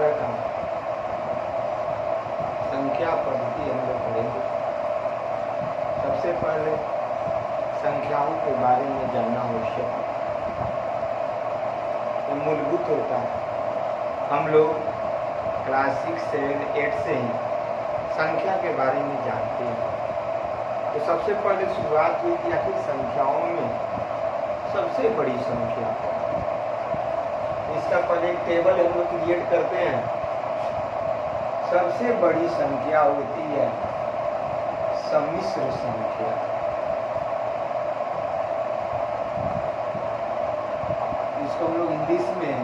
18 का संख्या पद्धति हम लोग पढ़ेंगे। सबसे पहले संख्याओं के बारे में जानना आवश्यक है, तो मूलभूत होता है। हम लोग क्लास 6, 7, 8 से ही संख्या के बारे में जानते हैं। तो सबसे पहले शुरुआत हुई थी आखिर संख्याओं में सबसे बड़ी संख्या। इसका पहले एक टेबल हम लोग क्रिएट करते हैं। सबसे बड़ी संख्या होती है सम्मिश्र संख्या। इसको हम लोग इंग्लिश में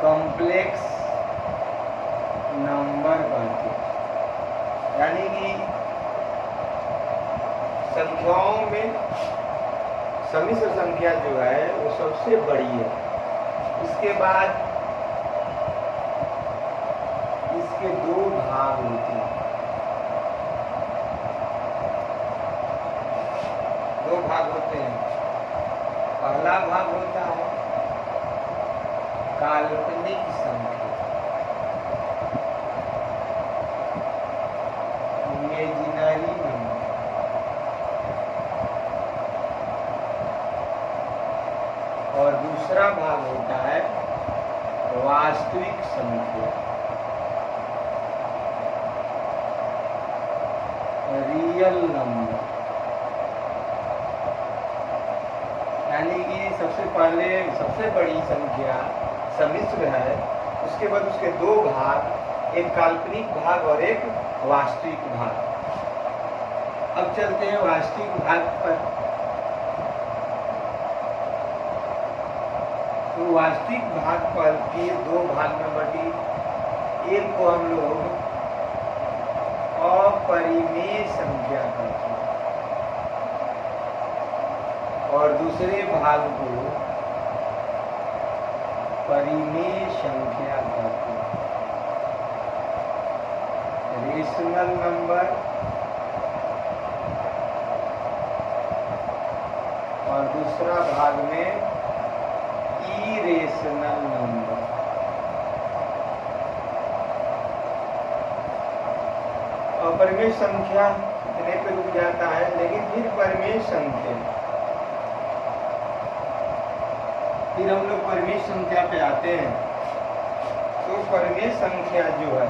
कॉम्प्लेक्स नंबर कहते हैं। यानी कि संख्याओं में सम्मिश्र संख्या जो है वो सबसे बड़ी है। इसके बाद इसके दो भाग होते हैं। दो भाग होते हैं। पहला भाग होता है काल्पनिक संख्या, इमेजिनरी नंबर। और दूसरा भाग होता है वास्तविक संख्या, रियल नंबर। यानी कि सबसे पहले सबसे बड़ी संख्या सम्मिश्र है, उसके बाद उसके दो भाग, एक काल्पनिक भाग और एक वास्तविक भाग। अब चलते हैं वास्तविक भाग पर। तो वास्तविक भाग पर के दो भाग में बटी। एक को हम लोग अपरिमेय संख्या कहते हैं और दूसरे भाग को परिमेय संख्या कहते हैं। रेशनल नंबर और दूसरा भाग में इरेशनल नंबर। अपरिमेय संख्या इतने पे रुक जाता है, लेकिन फिर परिमेय संख्या, फिर हम लोग परिमेय संख्या पे आते हैं। तो परिमेय संख्या जो है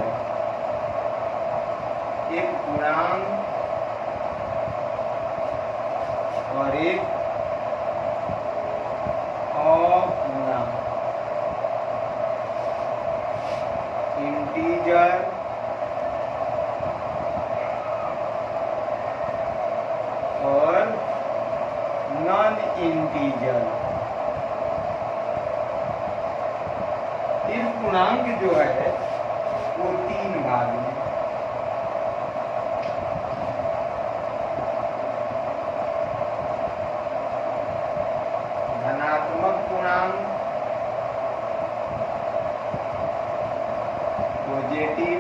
एक पूर्णांक और एक अपूर्णांक, इंटीजर और नॉन इंटीजर। फिर पूर्णांक जो है वो तीन भाग में। धनात्मक पूर्णांक, पॉजिटिव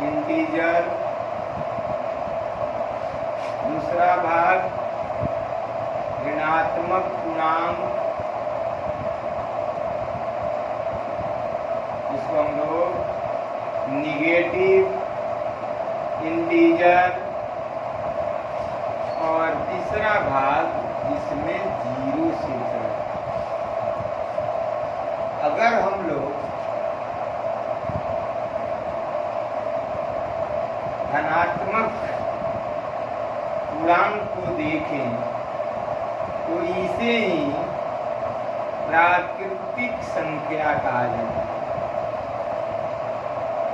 इंटीजर, दूसरा भाग ऋणात्मक पूर्णांक, जिसको हम लोग निगेटिव इंटीजर, और तीसरा भाग जिसमें जीरो शेष है। अगर हम लोग धनात्मक पूर्णांक को देखें तो इसे ही प्राकृतिक संख्या कहा जाता है।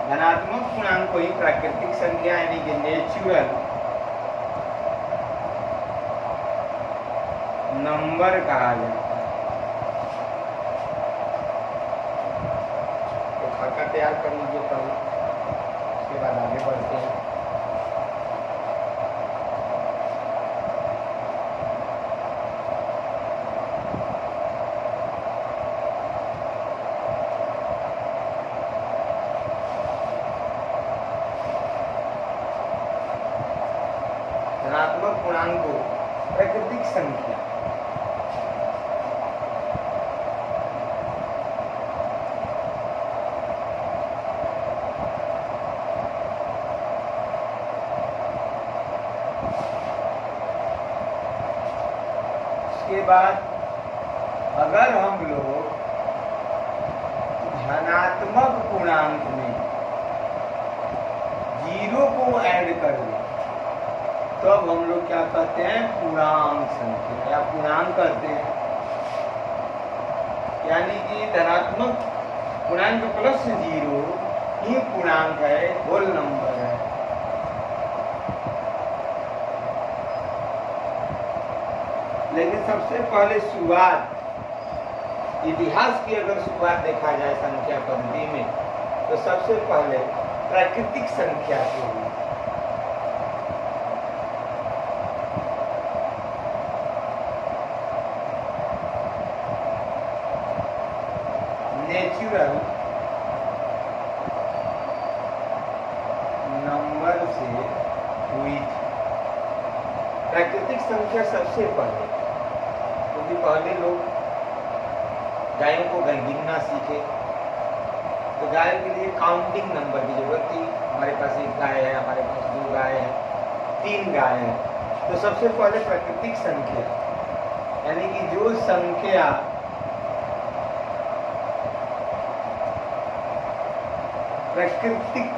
धनात्मक पूर्णांक को ही प्राकृतिक संख्या यानी कि नेचुरल नंबर कहा जाता है। तो खाका तैयार कर लीजिए पहले, उसके बाद आगे बढ़ते हैं। धनात्मक पूर्णांक को प्राकृतिक संख्या उसके बाद अगर हम लोग धनात्मक पूर्णांक में 0 को ऐड कर दें तो अब हम लोग क्या कहते हैं, पूर्णांक संख्या या पूर्णांक कहते हैं। यानी कि धनात्मक पूर्णांक प्लस 0 ही पूर्णांक है, होल नंबर है। लेकिन सबसे पहले शुरुआत, इतिहास की अगर शुरुआत देखा जाए संख्या पद्धति में, तो सबसे पहले प्राकृतिक संख्या से हुई। नेचुरल नंबर से हुई थी प्राकृतिक संख्या सबसे पहले, क्योंकि पहले लोग गायों को गिनना सीखे, तो गाय के लिए काउंटिंग नंबर की जरूरत थी। हमारे पास 1 गाय है, हमारे पास 2 गाय है, 3 गाय है, तो सबसे पहले प्राकृतिक संख्या, यानी कि जो संख्या प्राकृतिक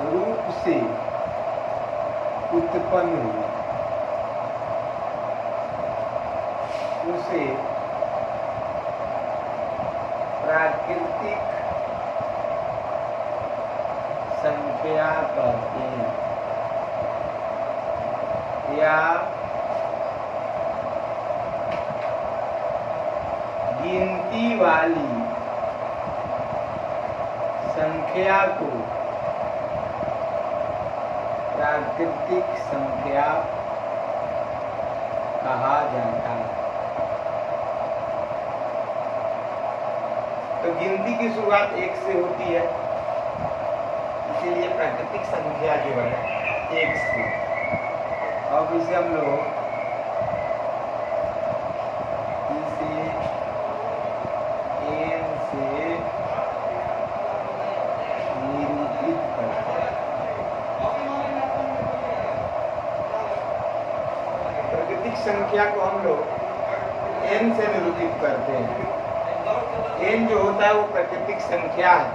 रूप से उत्पन्न हुई उसे प्राकृतिक संख्या कहते हैं, या गिनती वाली संख्या को प्राकृतिक संख्या कहा जाता है। तो गिनती की शुरुआत 1 से होती है, इसीलिए प्राकृतिक संख्या जो है 1 से। अब इसे हम लोग इसे n से निरूपित करते हैं। प्राकृतिक संख्या को हम लोग n से निरूपित करते हैं। n जो होता है वो प्राकृतिक संख्या है,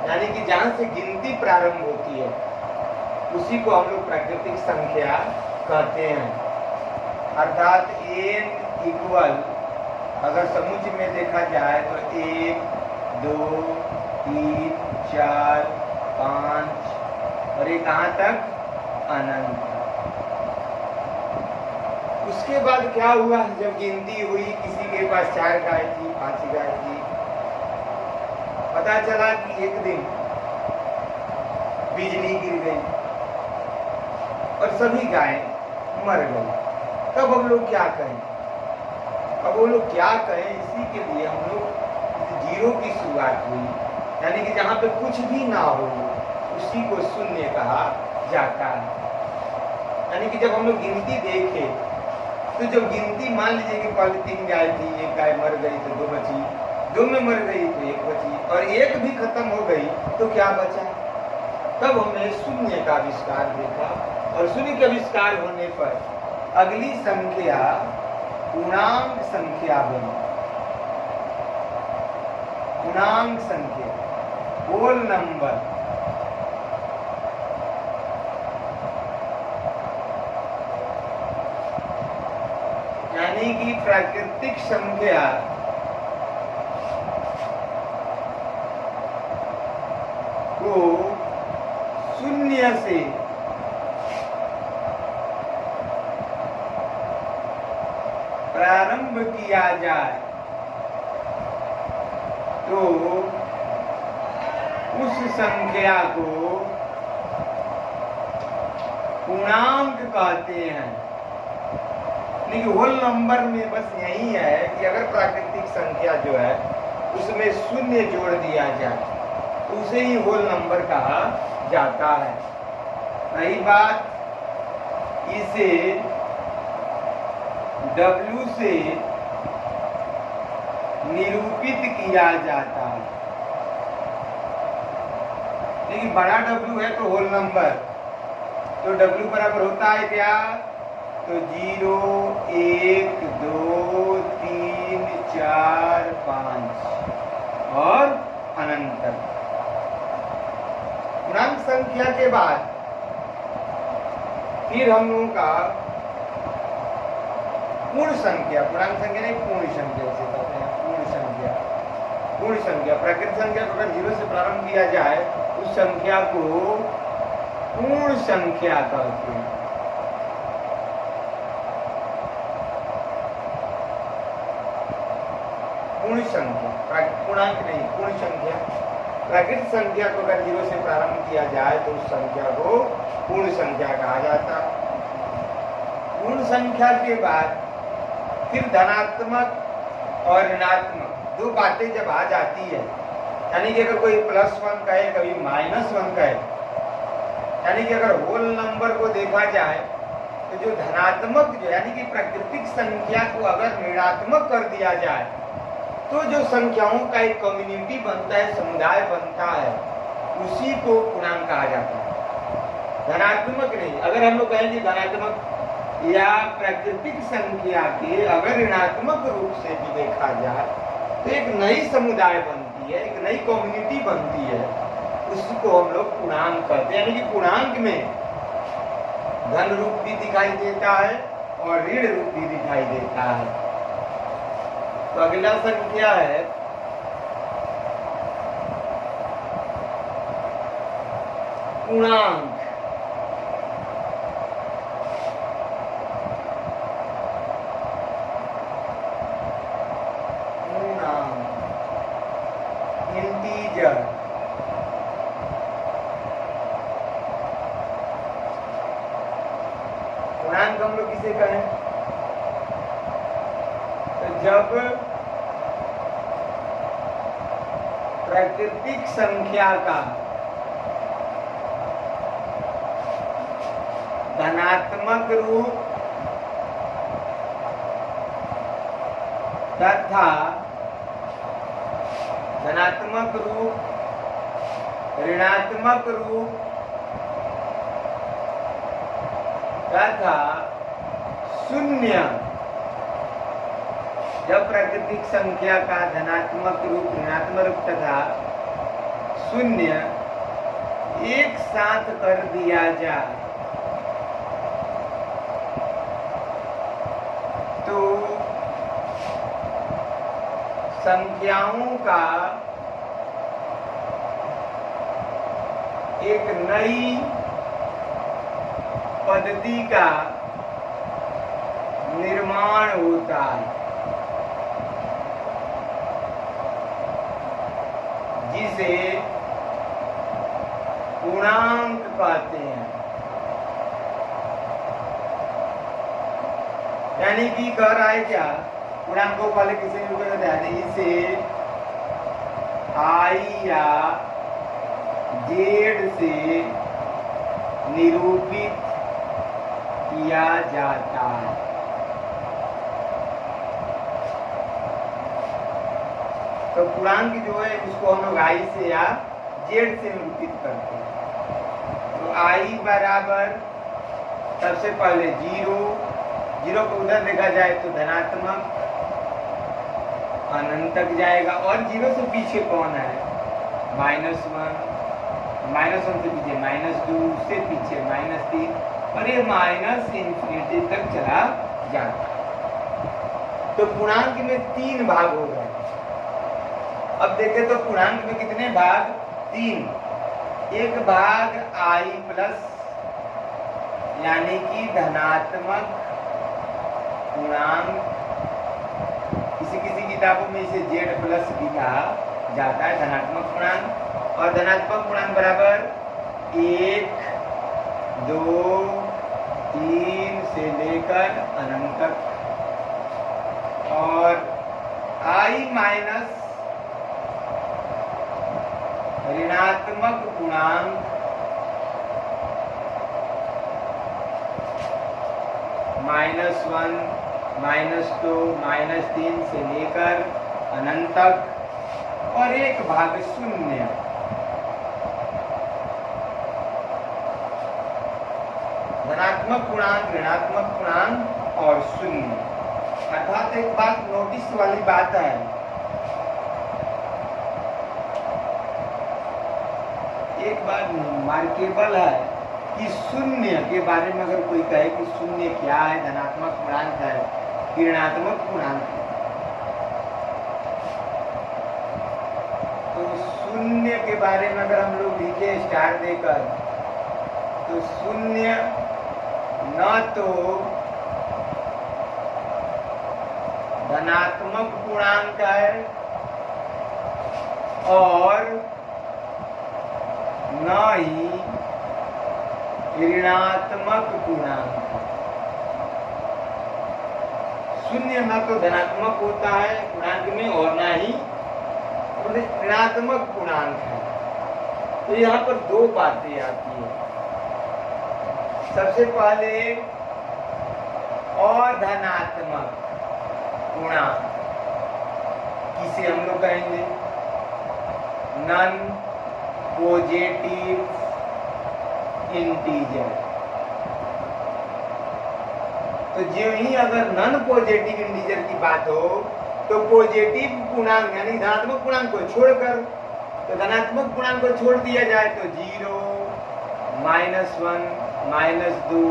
यानी कि जहां से गिनती प्रारंभ होती है उसी को हम लोग प्राकृतिक संख्या कहते हैं। अर्थात n इक्वल, अगर समुच्चय में देखा जाए तो 1, 2, 3, 4, 5 और ये कहाँ तक, अनंत। उसके बाद क्या हुआ, जब गिनती हुई, किसी के पास 4 गाय थी, 5 गाय थी, पता चला कि एक दिन बिजली गिर गई और सभी गाय मर गई। तब हम लोग क्या करें, अब वो लोग क्या कहें, इसी के लिए हम लोग 0 की शुरुआत हुई, यानी कि जहाँ पे कुछ भी ना हो उसी को शून्य कहा जाता है। यानी कि जब हम लोग गिनती देखे तो जब गिनती, मान लीजिए कि पहले 3 गाय थी, 1 गाय मर गई तो 2 बची, 2 में मर गई तो 1 बची, और 1 भी खत्म हो गई तो क्या बचा। तब हमने शून्य का आविष्कार देखा, और शून्य के आविष्कार होने पर अगली संख्या पूर्णांक संख्या बनी। पूर्णांक संख्या, होल नंबर। यानी कि प्राकृतिक संख्या को शून्य से प्रारंभ किया जाए तो उस संख्या को पूर्णांक कहते हैं। लेकिन होल नंबर में बस यही है कि अगर प्राकृतिक संख्या जो है उसमें शून्य जोड़ दिया जाए तो उसे ही होल नंबर कहा जाता है। रही बात, इसे W से निरूपित किया जाता है। लेकिन बड़ा W है तो होल नंबर, तो W बराबर होता है क्या, तो 0 1 2 3 4 5 और अनंत तक। पूर्णांक संख्या के बाद फिर हम लोगों का पूर्ण संख्या, पूर्णांक संख्या नहीं पूर्ण संख्या से कहते हैं। पूर्ण संख्या, पूर्ण संख्या प्राकृत संख्या को अगर 0 से प्रारंभ किया जाए उस संख्या को पूर्ण संख्या कहते हैं। पूर्ण संख्या, पूर्णांक नहीं, पूर्ण संख्या। प्राकृत संख्या को अगर 0 से प्रारंभ किया जाए तो उस संख्या को पूर्ण संख्या कहा जाता है। पूर्ण संख्या के बाद फिर धनात्मक और ऋणात्मक दो बातें जब आ जाती है, यानी कि अगर कोई +1 कहे कभी -1 कहे, यानी कि अगर होल नंबर को देखा जाए तो जो धनात्मक जो यानी कि प्राकृतिक संख्या को अगर ऋणात्मक कर दिया जाए तो जो संख्याओं का एक कम्युनिटी बनता है, समुदाय बनता है, उसी को पूर्णांक कहा जाता है। धनात्मक नहीं, अगर हम लोग कहें कि धनात्मक या प्राकृतिक संख्या के अगर ऋणात्मक रूप से भी देखा जाए तो एक नई समुदाय बनती है, एक नई कम्युनिटी बनती है, उसको हम लोग पूर्णांक कहते हैं। यानी कि पूर्णांक में धन रूप भी दिखाई देता है और ऋण रूप भी दिखाई देता है। तो अगला संख्या है पूर्णांक। पूर्णांक इंटीजर। पूर्णांक हम लोग किसे कहें? तो जब प्राकृतिक संख्या का धनात्मक रूप तथा धनात्मक रूप, ऋणात्मक रूप तथा शून्य, जब प्राकृतिक संख्या का धनात्मक रूप, ऋणात्मक रूप तथा शून्य एक साथ कर दिया जाए तो संख्याओं का एक नई पद्धति का निर्माण होता है, जिसे पूर्णांक कहते हैं। यानी कि कह रहा है क्या, पूर्णांक को पहले किसी भी कहते हैं, इसे I या Z से निरूपित किया जाता है। तो पूर्णांक जो है उसको हम लोग I से या Z से निरूपित करते हैं। तो I बराबर सबसे पहले 0, 0 को उधर देखा जाए तो धनात्मक अनंत तक जाएगा, और 0 से पीछे कौन है? -1, -1 से पीछे -2, से पीछे -3, और ये -इंफिनिटी तक चला जाता। तो पूर्णांक में 3 भाग हो गए। अब देखें तो पूर्णांक में कितने भाग? 3। एक भाग I प्लस यानी कि धनात्मक पूर्णांक, किसी किसी किताबों में इसे Z प्लस भी कहा जाता है, धनात्मक पूर्णांक। और धनात्मक पूर्णांक बराबर 1, 2, 3 से लेकर अनंत तक, और I माइनस ऋणात्मक पूर्णांक -1, -2, -3 से लेकर अनंत तक, और एक भाग 0। धनात्मक पूर्णांक, ऋणात्मक पूर्णांक और शून्य। अर्थात एक बात नोटिस वाली बात है, एक बात मार्केबल है कि शून्य के बारे में अगर कोई कहे कि शून्य क्या है, धनात्मक पूर्णांक है कि ऋणात्मक पूर्णांक है, तो शून्य के बारे में अगर हम लोग लिखे स्टार देकर, तो शून्य न तो धनात्मक पूर्णांक है और न ही ऋणात्मक पूर्णांक। शून्य न तो धनात्मक होता है पूर्णांक में और न ही ऋणात्मक पूर्णांक है। तो यहाँ पर दो बातें आती है। सबसे पहले अधनात्मक पूर्णांक, किसे हम लोग कहेंगे नॉन पॉजिटिव इंटीजर। तो जो ही अगर नॉन पॉजिटिव इंटीजर की बात हो तो पॉजिटिव पूर्णांक यानी धनात्मक पूर्णांक को छोड़कर, तो धनात्मक पूर्णांक को छोड़ दिया जाए तो 0, -1, -2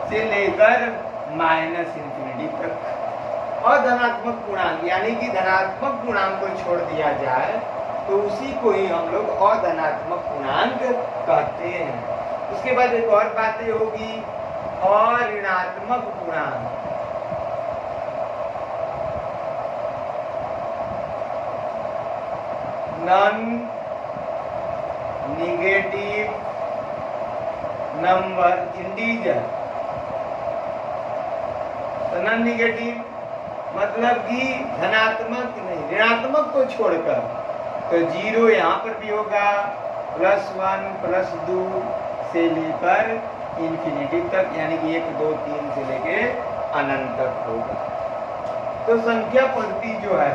से लेकर -∞ तक। और धनात्मक पूर्णांक यानी कि धनात्मक पूर्णांक को छोड़ दिया जाए तो उसी को ही हम लोग अधनात्मक पूर्णांक कहते हैं। उसके बाद एक और बातें होगी अऋणात्मक पूर्णांक। Non negative number integer. तो नॉन नेगेटिव मतलब कि धनात्मक नहीं, ऋणात्मक को छोड़कर, तो 0 यहाँ पर भी होगा, +1, +2 से लेकर इंफिनिटी तक, यानी कि 1, 2, 3 से लेके अनंत तक होगा। तो संख्या पंक्ति जो है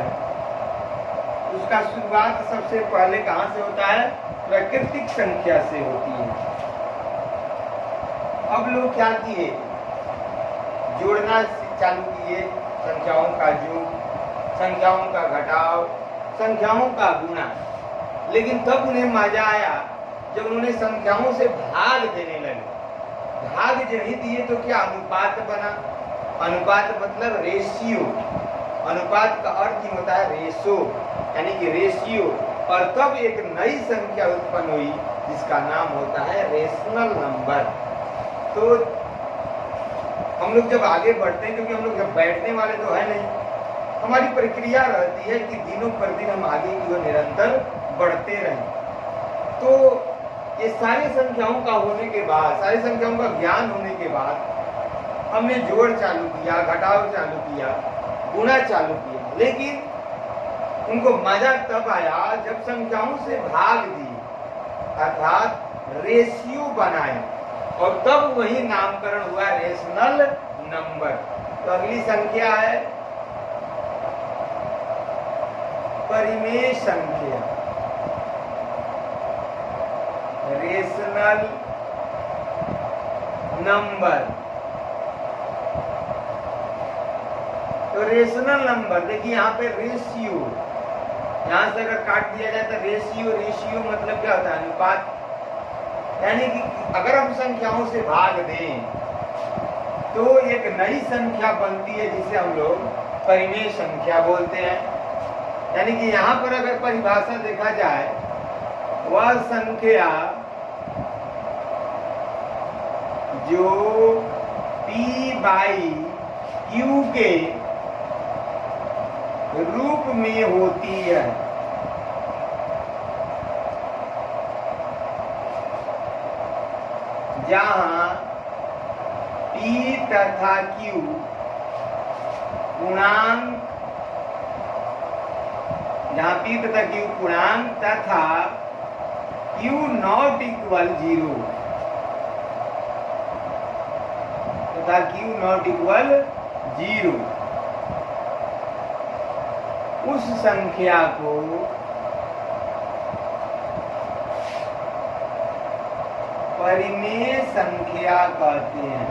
उसका शुरुआत सबसे पहले कहाँ से होता है? प्राकृतिक संख्या से होती है। अब लोग क्या किए, जोड़ना चालू किए, संख्याओं का जोड़, संख्याओं का घटाव, संख्याओं का गुणा। लेकिन तब उन्हें मजा आया जब उन्होंने संख्याओं से भाग देने लगे। भाग जब ही दिए तो क्या अनुपात बना। अनुपात मतलब रेशियो। अनुपात का अर्थ ही होता है रेशो, यानी कि रेशियो। और तब एक नई संख्या उत्पन्न हुई जिसका नाम होता है रेशनल नंबर। तो हम लोग जब आगे बढ़ते हैं, क्योंकि हम लोग जब बैठने वाले तो है नहीं, हमारी प्रक्रिया रहती है कि दिनों पर दिन हम आगे की ओर निरंतर बढ़ते रहें। तो ये सारी संख्याओं का होने के बाद, सारी संख्याओं का ज्ञान होने के बाद हमने जोड़ चालू किया, घटाव चालू किया, गुणा चालू किया। लेकिन उनको मजा तब आया जब संख्याओं से भाग दिए, अर्थात रेशियो बनाए, और तब वही नामकरण हुआ रेशनल नंबर। तो अगली संख्या है परिमेय संख्या, रेशनल नंबर। तो रेशनल नंबर देखिए यहाँ पे रेशियो, यहाँ से अगर काट दिया जाए तो रेशियो, रेशियो मतलब क्या होता है? अनुपात। यानी कि अगर हम संख्याओं से भाग दें तो एक नई संख्या बनती है जिसे हम लोग परिमेय संख्या बोलते हैं। यानी कि यहाँ पर अगर परिभाषा देखा जाए, वह संख्या जो P/Q के रूप में होती है, जहां P तथा Q पूर्णांक, जहां P तथा Q पूर्णांक तथा Q नॉट इक्वल 0 तथा Q नॉट इक्वल 0, उस संख्या को परिमेय संख्या कहते हैं।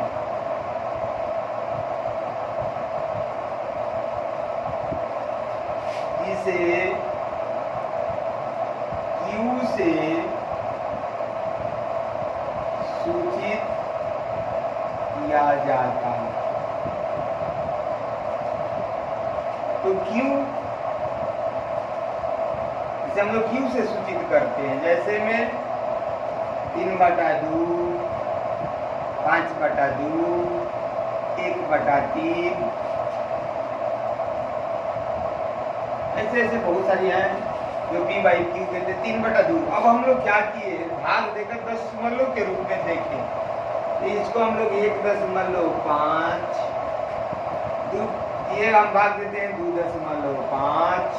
इसे Q से सूचित किया जाता है। तो Q इसे हम लोग Q से सूचित करते हैं। जैसे में 3/2, 5/2, 1/3, ऐसे ऐसे बहुत सारी हैं जो P/Q कहते हैं। 3/2। अब हम लोग क्या किए, भाग देकर दशमलव के रूप में देखें। तो इसको हम लोग 1.5, ये हम भाग देते हैं 2.5।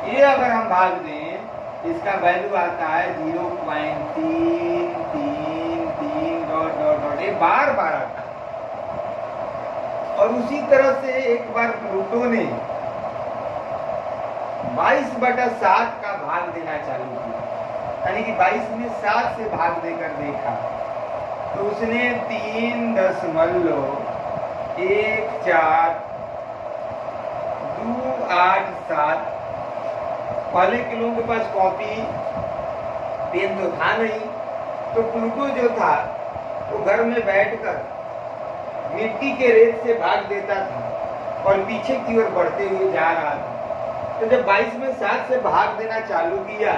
ये अगर हम भाग दें इसका वैल्यू आता है 0.333 ये बार बार आता है। और उसी तरह से एक बार प्लूटो ने 22/7 का भाग देना चालू किया, यानी कि 22 में 7 से भाग देकर देखा तो उसने 3.14287। पहले के लोगों के पास कॉपी पेन तो था नहीं, तो प्लूटो जो था वो घर में बैठकर मिट्टी के रेत से भाग देता था और पीछे की ओर बढ़ते हुए जा रहा था। तो जब 22 में 7 से भाग देना चालू किया,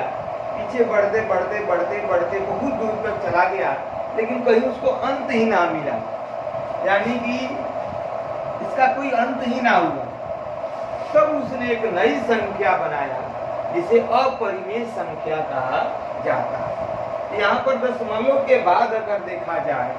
पीछे बढ़ते बढ़ते बढ़ते बढ़ते बहुत दूर तक चला गया, लेकिन कहीं उसको अंत ही ना मिला, यानी कि इसका कोई अंत ही ना हुआ। तब उसने एक नई संख्या बनाया जिसे अपरिमेय संख्या कहा जाता है। यहाँ पर दशमलव के बाद अगर देखा जाए